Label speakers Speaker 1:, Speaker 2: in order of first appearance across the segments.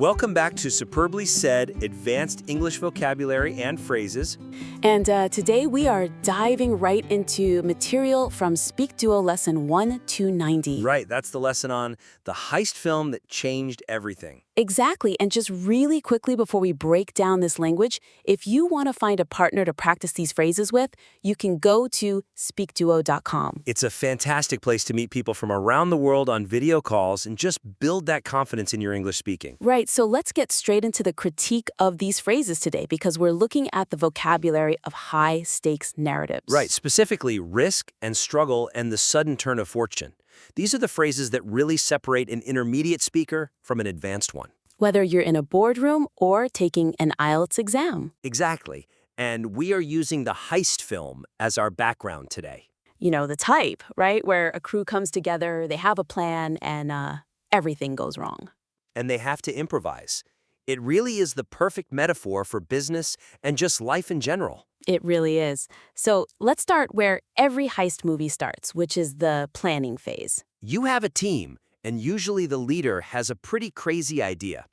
Speaker 1: Welcome back to Superbly Said Advanced English Vocabulary and Phrases.
Speaker 2: And today we are diving right into material from SpeakDuo Lesson 1290.
Speaker 1: Right, that's the lesson on the heist film that changed everything.
Speaker 2: Exactly, and just really quickly before we break down this language, if you want to find a partner to practice these phrases with, you can go to SpeakDuo.com.
Speaker 1: It's a fantastic place to meet people from around the world on video calls and just build that confidence in your English speaking.
Speaker 2: Right, so let's get straight into the critique of these phrases today because we're looking at the vocabulary of high-stakes narratives.
Speaker 1: Right, specifically risk and struggle and the sudden turn of fortune. These are the phrases that really separate an intermediate speaker from an advanced one.
Speaker 2: Whether you're in a boardroom or taking an IELTS exam.
Speaker 1: Exactly. And we are using the heist film as our background today.
Speaker 2: You know, the type, right? Where a crew comes together, they have a plan, and everything goes wrong.
Speaker 1: And they have to improvise. It really is the perfect metaphor for business and just life in general.
Speaker 2: It really is. So let's start where every heist movie starts, which is the planning phase.
Speaker 1: You have a team, and usually the leader has a pretty crazy idea.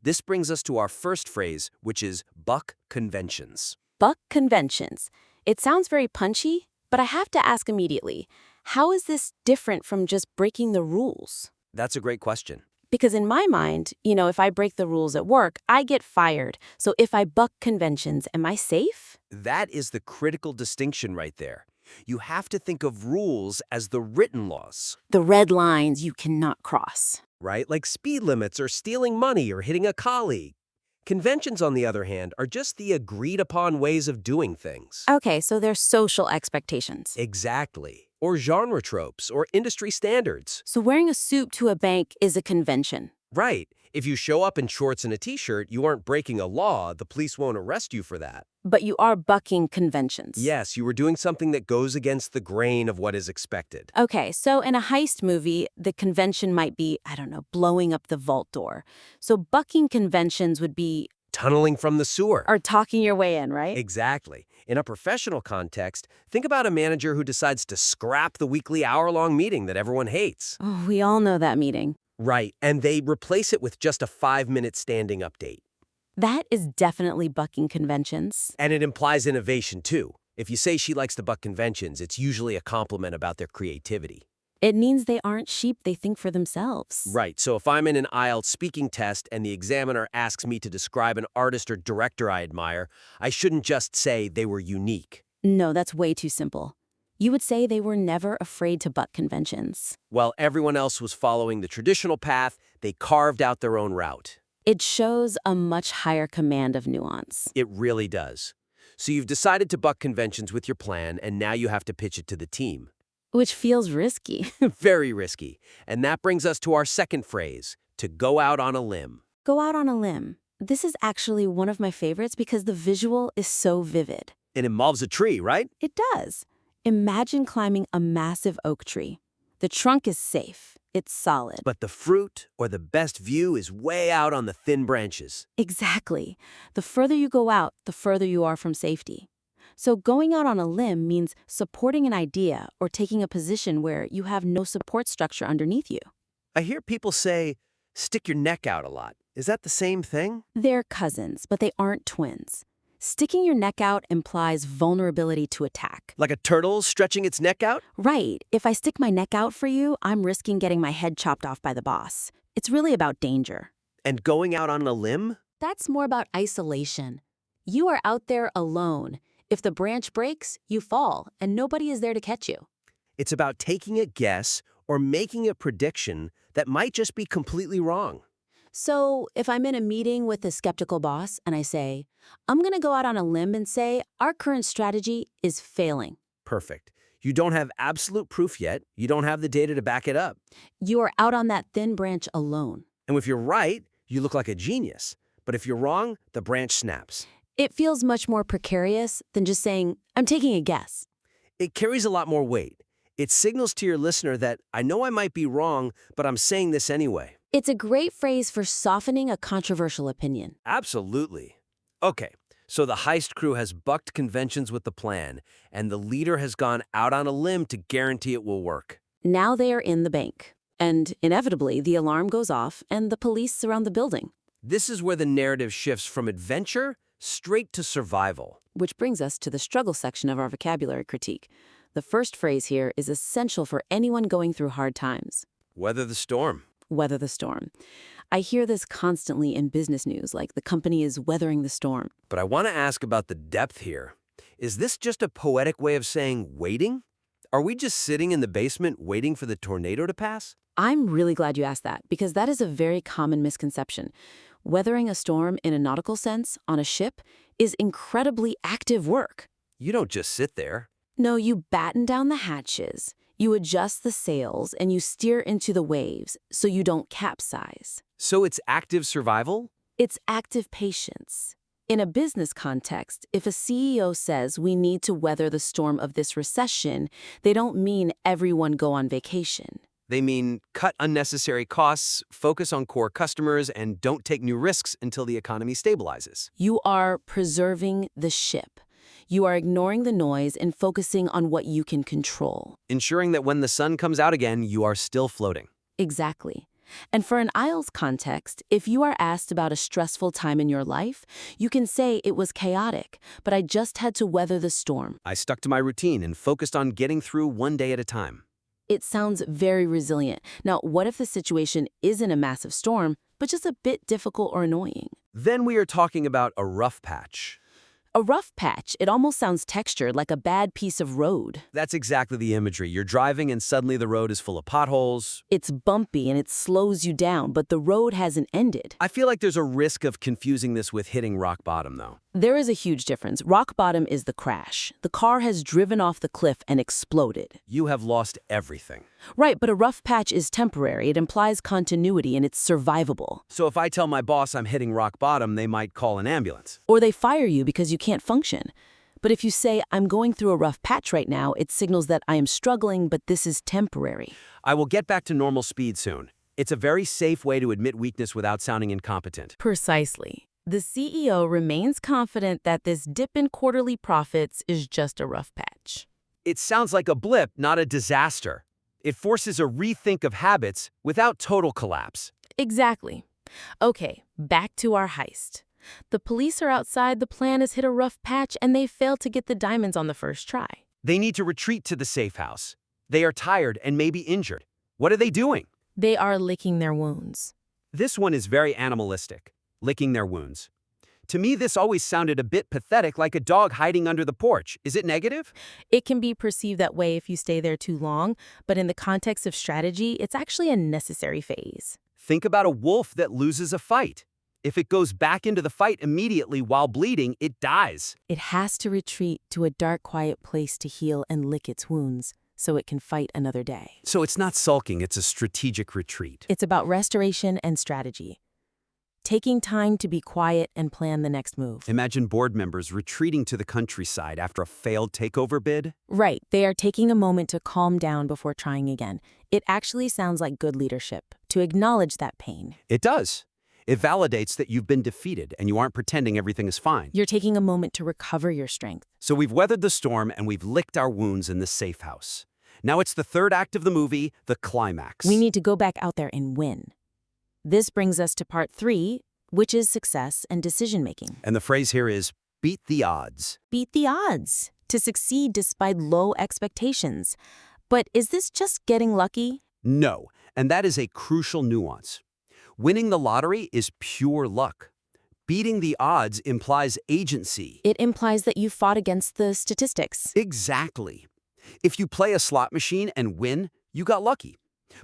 Speaker 1: This brings us to our first phrase, which is buck conventions.
Speaker 2: Buck conventions. It sounds very punchy, but I have to ask immediately, how is this different from just breaking the rules?
Speaker 1: That's a great question.
Speaker 2: Because in my mind, if I break the rules at work, I get fired. So if I buck conventions, am I safe?
Speaker 1: That is the critical distinction right there. You have to think of rules as the written laws.
Speaker 2: The red lines you cannot cross.
Speaker 1: Right? Like speed limits or stealing money or hitting a colleague. Conventions, on the other hand, are just the agreed-upon ways of doing things.
Speaker 2: Okay, so they're social expectations.
Speaker 1: Exactly. Or genre tropes or industry standards.
Speaker 2: So wearing a suit to a bank is a convention.
Speaker 1: Right. If you show up in shorts and a t-shirt, you aren't breaking a law. The police won't arrest you for that.
Speaker 2: But you are bucking conventions.
Speaker 1: Yes, you were doing something that goes against the grain of what is expected.
Speaker 2: Okay, so in a heist movie, the convention might be, blowing up the vault door. So bucking conventions would be
Speaker 1: Tunneling from the sewer.
Speaker 2: or talking your way in, right?
Speaker 1: Exactly. In a professional context, think about a manager who decides to scrap the weekly hour-long meeting that everyone hates.
Speaker 2: Oh, we all know that meeting.
Speaker 1: Right, and they replace it with just a 5-minute standing update.
Speaker 2: That is definitely bucking conventions.
Speaker 1: And it implies innovation, too. If you say she likes to buck conventions, it's usually a compliment about their creativity.
Speaker 2: It means they aren't sheep, they think for themselves.
Speaker 1: Right, so if I'm in an IELTS speaking test and the examiner asks me to describe an artist or director I admire, I shouldn't just say they were unique.
Speaker 2: No, that's way too simple. You would say they were never afraid to buck conventions.
Speaker 1: While everyone else was following the traditional path, they carved out their own route.
Speaker 2: It shows a much higher command of nuance.
Speaker 1: It really does. So you've decided to buck conventions with your plan, and now you have to pitch it to the team.
Speaker 2: Which feels risky.
Speaker 1: Very risky. And that brings us to our second phrase, to go out on a limb.
Speaker 2: Go out on a limb. This is actually one of my favorites because the visual is so vivid.
Speaker 1: It involves a tree, right?
Speaker 2: It does. Imagine climbing a massive oak tree. The trunk is safe. It's solid.
Speaker 1: But the fruit, or the best view, is way out on the thin branches.
Speaker 2: Exactly. The further you go out, the further you are from safety. So going out on a limb means supporting an idea or taking a position where you have no support structure underneath you.
Speaker 1: I hear people say, stick your neck out a lot. Is that the same thing?
Speaker 2: They're cousins, but they aren't twins. Sticking your neck out implies vulnerability to attack.
Speaker 1: Like a turtle stretching its neck out?
Speaker 2: Right. If I stick my neck out for you, I'm risking getting my head chopped off by the boss. It's really about danger.
Speaker 1: And going out on a limb?
Speaker 2: That's more about isolation. You are out there alone. If the branch breaks, you fall, and nobody is there to catch you.
Speaker 1: It's about taking a guess or making a prediction that might just be completely wrong.
Speaker 2: So if I'm in a meeting with a skeptical boss and I say, I'm going to go out on a limb and say, our current strategy is failing.
Speaker 1: Perfect. You don't have absolute proof yet. You don't have the data to back it up.
Speaker 2: You are out on that thin branch alone.
Speaker 1: And if you're right, you look like a genius. But if you're wrong, the branch snaps.
Speaker 2: It feels much more precarious than just saying, I'm taking a guess.
Speaker 1: It carries a lot more weight. It signals to your listener that I know I might be wrong, but I'm saying this anyway.
Speaker 2: It's a great phrase for softening a controversial opinion.
Speaker 1: Absolutely. Okay, so the heist crew has bucked conventions with the plan, and the leader has gone out on a limb to guarantee it will work.
Speaker 2: Now they are in the bank. And inevitably, the alarm goes off and the police surround the building.
Speaker 1: This is where the narrative shifts from adventure straight to survival.
Speaker 2: Which brings us to the struggle section of our vocabulary critique. The first phrase here is essential for anyone going through hard times.
Speaker 1: Weather the storm.
Speaker 2: Weather the storm. I hear this constantly in business news, like the company is weathering the storm.
Speaker 1: But I want to ask about the depth here. Is this just a poetic way of saying waiting? Are we just sitting in the basement waiting for the tornado to pass?
Speaker 2: I'm really glad you asked that, because that is a very common misconception. Weathering a storm in a nautical sense on a ship is incredibly active work.
Speaker 1: You don't just sit there.
Speaker 2: No, you batten down the hatches, you adjust the sails, and you steer into the waves so you don't capsize.
Speaker 1: So it's active survival?
Speaker 2: It's active patience. In a business context, if a CEO says we need to weather the storm of this recession, they don't mean everyone go on vacation.
Speaker 1: They mean cut unnecessary costs, focus on core customers, and don't take new risks until the economy stabilizes.
Speaker 2: You are preserving the ship. You are ignoring the noise and focusing on what you can control.
Speaker 1: Ensuring that when the sun comes out again, you are still floating.
Speaker 2: Exactly. And for an IELTS context, if you are asked about a stressful time in your life, you can say it was chaotic, but I just had to weather the storm.
Speaker 1: I stuck to my routine and focused on getting through one day at a time.
Speaker 2: It sounds very resilient. Now, what if the situation isn't a massive storm, but just a bit difficult or annoying?
Speaker 1: Then we are talking about a rough patch.
Speaker 2: A rough patch, it almost sounds textured, like a bad piece of road.
Speaker 1: That's exactly the imagery. You're driving and suddenly the road is full of potholes.
Speaker 2: It's bumpy and it slows you down, but the road hasn't ended.
Speaker 1: I feel like there's a risk of confusing this with hitting rock bottom, though.
Speaker 2: There is a huge difference. Rock bottom is the crash. The car has driven off the cliff and exploded.
Speaker 1: You have lost everything.
Speaker 2: Right, but a rough patch is temporary. It implies continuity and it's survivable.
Speaker 1: So if I tell my boss I'm hitting rock bottom, they might call an ambulance.
Speaker 2: Or they fire you because you can't function. But if you say, I'm going through a rough patch right now, it signals that I am struggling, but this is temporary.
Speaker 1: I will get back to normal speed soon. It's a very safe way to admit weakness without sounding incompetent.
Speaker 2: Precisely. The CEO remains confident that this dip in quarterly profits is just a rough patch.
Speaker 1: It sounds like a blip, not a disaster. It forces a rethink of habits without total collapse.
Speaker 2: Exactly. Okay, back to our heist. The police are outside, the plan has hit a rough patch, and they fail to get the diamonds on the first try.
Speaker 1: They need to retreat to the safe house. They are tired and maybe injured. What are they doing?
Speaker 2: They are licking their wounds.
Speaker 1: This one is very animalistic, licking their wounds. To me, this always sounded a bit pathetic, like a dog hiding under the porch. Is it negative?
Speaker 2: It can be perceived that way if you stay there too long, but in the context of strategy, it's actually a necessary phase.
Speaker 1: Think about a wolf that loses a fight. If it goes back into the fight immediately while bleeding, it dies.
Speaker 2: It has to retreat to a dark, quiet place to heal and lick its wounds so it can fight another day.
Speaker 1: So it's not sulking, it's a strategic retreat.
Speaker 2: It's about restoration and strategy. Taking time to be quiet and plan the next move.
Speaker 1: Imagine board members retreating to the countryside after a failed takeover bid.
Speaker 2: Right, they are taking a moment to calm down before trying again. It actually sounds like good leadership, to acknowledge that pain.
Speaker 1: It does. It validates that you've been defeated and you aren't pretending everything is fine.
Speaker 2: You're taking a moment to recover your strength.
Speaker 1: So we've weathered the storm and we've licked our wounds in the safe house. Now it's the third act of the movie, the climax.
Speaker 2: We need to go back out there and win. This brings us to part 3, which is success and decision-making.
Speaker 1: And the phrase here is, beat the odds.
Speaker 2: Beat the odds. To succeed despite low expectations. But is this just getting lucky?
Speaker 1: No, and that is a crucial nuance. Winning the lottery is pure luck. Beating the odds implies agency.
Speaker 2: It implies that you fought against the statistics.
Speaker 1: Exactly. If you play a slot machine and win, you got lucky.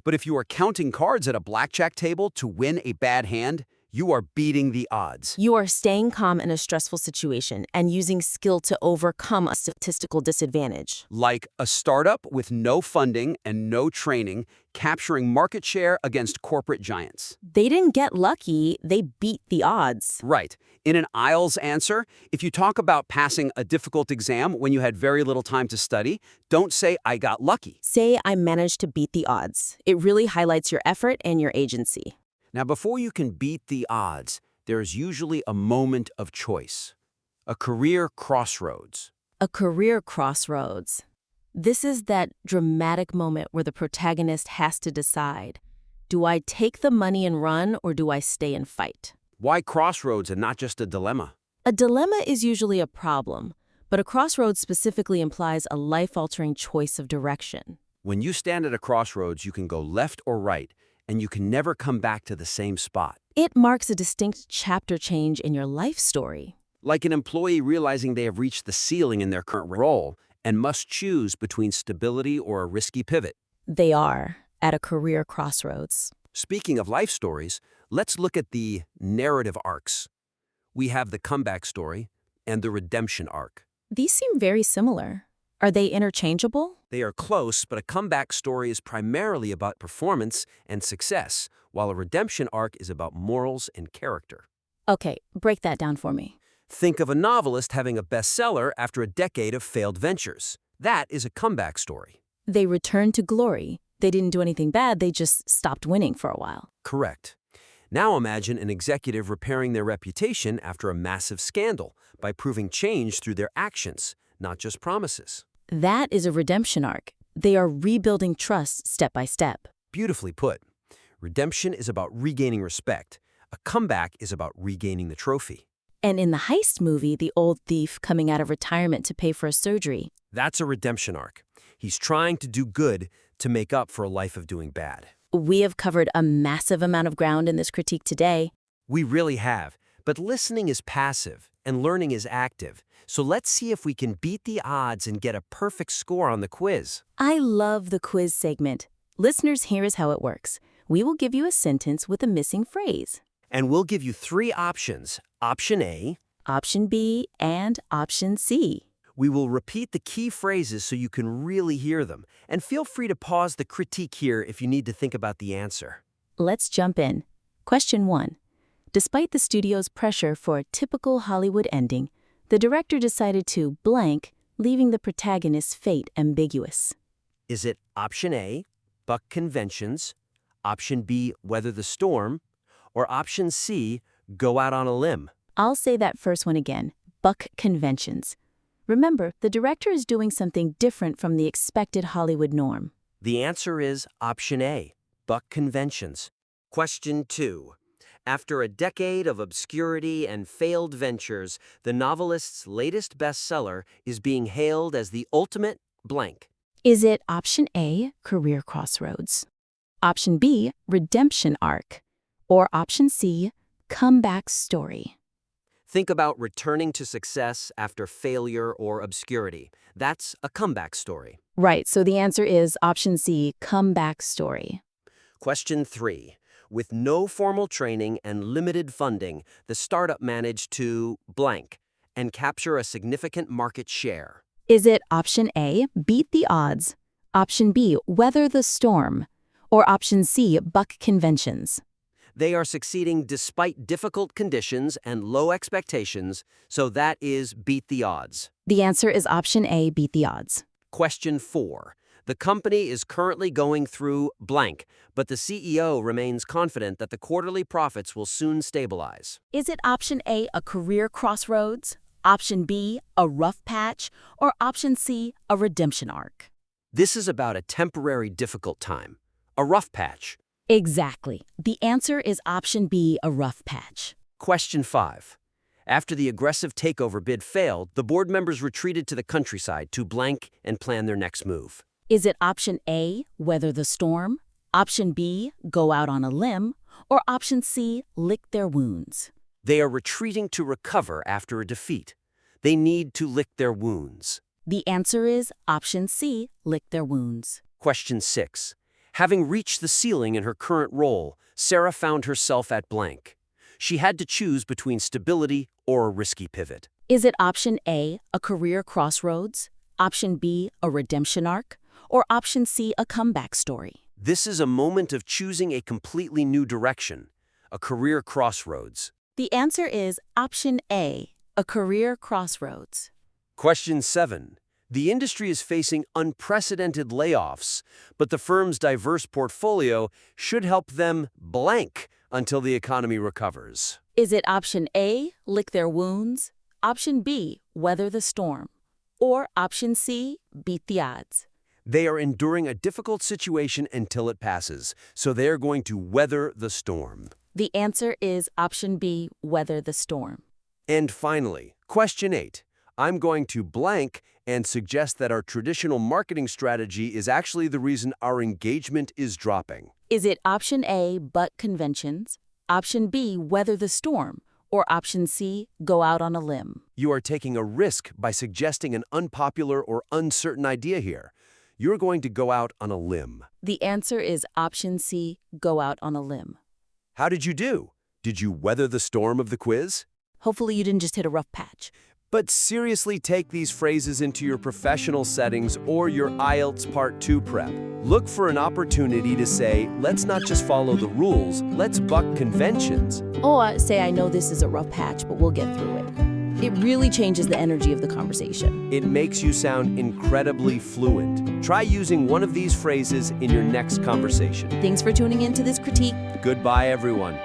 Speaker 1: But if you are counting cards at a blackjack table to win a bad hand, you are beating the odds.
Speaker 2: You are staying calm in a stressful situation and using skill to overcome a statistical disadvantage.
Speaker 1: Like a startup with no funding and no training, capturing market share against corporate giants.
Speaker 2: They didn't get lucky, they beat the odds.
Speaker 1: Right. In an IELTS answer, if you talk about passing a difficult exam when you had very little time to study, don't say, I got lucky.
Speaker 2: Say, I managed to beat the odds. It really highlights your effort and your agency.
Speaker 1: Now, before you can beat the odds, there is usually a moment of choice, a career crossroads.
Speaker 2: A career crossroads. This is that dramatic moment where the protagonist has to decide, do I take the money and run or do I stay and fight?
Speaker 1: Why crossroads and not just a dilemma?
Speaker 2: A dilemma is usually a problem, but a crossroads specifically implies a life-altering choice of direction.
Speaker 1: When you stand at a crossroads, you can go left or right, and you can never come back to the same spot.
Speaker 2: It marks a distinct chapter change in your life story.
Speaker 1: Like an employee realizing they have reached the ceiling in their current role and must choose between stability or a risky pivot.
Speaker 2: They are at a career crossroads.
Speaker 1: Speaking of life stories, let's look at the narrative arcs. We have the comeback story and the redemption arc.
Speaker 2: These seem very similar. Are they interchangeable?
Speaker 1: They are close, but a comeback story is primarily about performance and success, while a redemption arc is about morals and character.
Speaker 2: Okay, break that down for me.
Speaker 1: Think of a novelist having a bestseller after a decade of failed ventures. That is a comeback story.
Speaker 2: They returned to glory. They didn't do anything bad, they just stopped winning for a while.
Speaker 1: Correct. Now imagine an executive repairing their reputation after a massive scandal by proving change through their actions, not just promises.
Speaker 2: That is a redemption arc. They are rebuilding trust step by step.
Speaker 1: Beautifully put. Redemption is about regaining respect. A comeback is about regaining the trophy.
Speaker 2: And in the Heist movie, the old thief coming out of retirement to pay for a surgery.
Speaker 1: That's a redemption arc. He's trying to do good to make up for a life of doing bad.
Speaker 2: We have covered a massive amount of ground in this critique today.
Speaker 1: We really have. But listening is passive and learning is active. So let's see if we can beat the odds and get a perfect score on the quiz.
Speaker 2: I love the quiz segment. Listeners, here is how it works. We will give you a sentence with a missing phrase.
Speaker 1: And we'll give you 3 options, option A,
Speaker 2: Option B, and option C.
Speaker 1: We will repeat the key phrases so you can really hear them. And feel free to pause the critique here if you need to think about the answer.
Speaker 2: Let's jump in. Question 1. Despite the studio's pressure for a typical Hollywood ending, the director decided to blank, leaving the protagonist's fate ambiguous.
Speaker 1: Is it option A, buck conventions, option B, weather the storm, or option C, go out on a limb?
Speaker 2: I'll say that first one again, buck conventions. Remember, the director is doing something different from the expected Hollywood norm.
Speaker 1: The answer is option A, buck conventions. Question 2. After a decade of obscurity and failed ventures, the novelist's latest bestseller is being hailed as the ultimate blank.
Speaker 2: Is it option A, career crossroads? Option B, redemption arc? Or option C, comeback story?
Speaker 1: Think about returning to success after failure or obscurity. That's a comeback story.
Speaker 2: Right, so the answer is option C, comeback story.
Speaker 1: Question 3. With no formal training and limited funding, the startup managed to blank and capture a significant market share.
Speaker 2: Is it option A, beat the odds? Option B, weather the storm? Or option C, buck conventions?
Speaker 1: They are succeeding despite difficult conditions and low expectations, so that is beat the odds.
Speaker 2: The answer is option A, beat the odds.
Speaker 1: Question 4. The company is currently going through blank, but the CEO remains confident that the quarterly profits will soon stabilize.
Speaker 2: Is it option A, a career crossroads? Option B, a rough patch? Or option C, a redemption arc?
Speaker 1: This is about a temporary difficult time, a rough patch.
Speaker 2: Exactly. The answer is option B, a rough patch.
Speaker 1: Question 5. After the aggressive takeover bid failed, the board members retreated to the countryside to blank and plan their next move.
Speaker 2: Is it option A, weather the storm? Option B, go out on a limb? Or option C, lick their wounds?
Speaker 1: They are retreating to recover after a defeat. They need to lick their wounds.
Speaker 2: The answer is option C, lick their wounds.
Speaker 1: Question 6. Having reached the ceiling in her current role, Sarah found herself at blank. She had to choose between stability or a risky pivot.
Speaker 2: Is it option A, a career crossroads? Option B, a redemption arc? Or option C, a comeback story?
Speaker 1: This is a moment of choosing a completely new direction, a career crossroads.
Speaker 2: The answer is option A, a career crossroads.
Speaker 1: Question 7. The industry is facing unprecedented layoffs, but the firm's diverse portfolio should help them blank until the economy recovers.
Speaker 2: Is it option A, lick their wounds? Option B, weather the storm? Or option C, beat the odds?
Speaker 1: They are enduring a difficult situation until it passes, so they are going to weather the storm.
Speaker 2: The answer is option B, weather the storm.
Speaker 3: And finally, question 8. I'm going to blank and suggest that our traditional marketing strategy is actually the reason our engagement is dropping.
Speaker 2: Is it option A, buck conventions, option B, weather the storm, or option C, go out on a limb?
Speaker 3: You are taking a risk by suggesting an unpopular or uncertain idea here. You're going to go out on a limb.
Speaker 2: The answer is option C, go out on a limb.
Speaker 3: How did you do? Did you weather the storm of the quiz?
Speaker 2: Hopefully you didn't just hit a rough patch.
Speaker 3: But seriously take these phrases into your professional settings or your IELTS Part 2 prep. Look for an opportunity to say, let's not just follow the rules, let's buck conventions.
Speaker 2: Or say, I know this is a rough patch, but we'll get through it. It really changes the energy of the conversation.
Speaker 3: It makes you sound incredibly fluent. Try using one of these phrases in your next conversation.
Speaker 2: Thanks for tuning in to this critique.
Speaker 3: Goodbye, everyone.